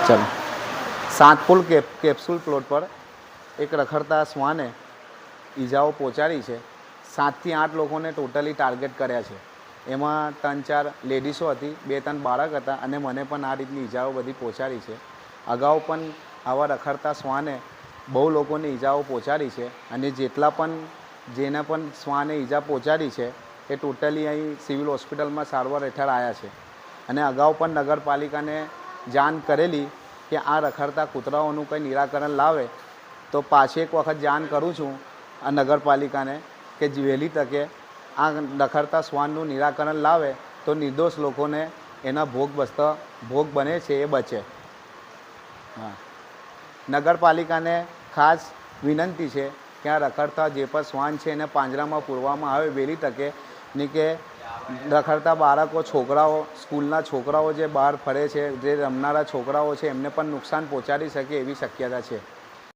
ચલો, સાતપુલ capsule plot પર એક રખડતા શ્વાને ઈજાઓ પહોંચાડી છે. 7 થી 8 લોકોને ટોટલી ટાર્ગેટ કર્યા છે. એમાં 3-4 લેડીઝો હતી, 2-3 બાળક હતા અને મને પણ આ રીતની ઈજાઓ બધી પહોંચાડી છે. અગાઉ પણ આવા રખડતા શ્વાને બહુ લોકોને ઈજાઓ પહોંચાડી છે અને જેને પણ શ્વાને ઈજા પહોંચાડી છે એ ટોટલી અહીં સિવિલ હોસ્પિટલમાં સારવાર હેઠળ આવ્યા છે. અને અગાઉ પણ નગરપાલિકાને જાણ કરેલી કે આ રખડતા કૂતરાઓનું કંઈ નિરાકરણ લાવે, તો પાછી એક વખત જાણ કરું છું આ નગરપાલિકાને કે વહેલી તકે આ રખડતા શ્વાનનું નિરાકરણ લાવે તો નિર્દોષ લોકોને એના ભોગ બને છે એ બચે. હા, નગરપાલિકાને ખાસ વિનંતી છે કે આ રખડતા જે પણ શ્વાન છે એને પાંજરામાં પૂરવામાં આવે વહેલી તકે, નહીં કે રખડતા બાળકો, છોકરાઓ, સ્કૂલના છોકરાઓ જે બહાર ફરે છે, જે રમનારા છોકરાઓ છે, એમને પણ નુકસાન પહોંચાડી શકે એવી શક્યતા છે.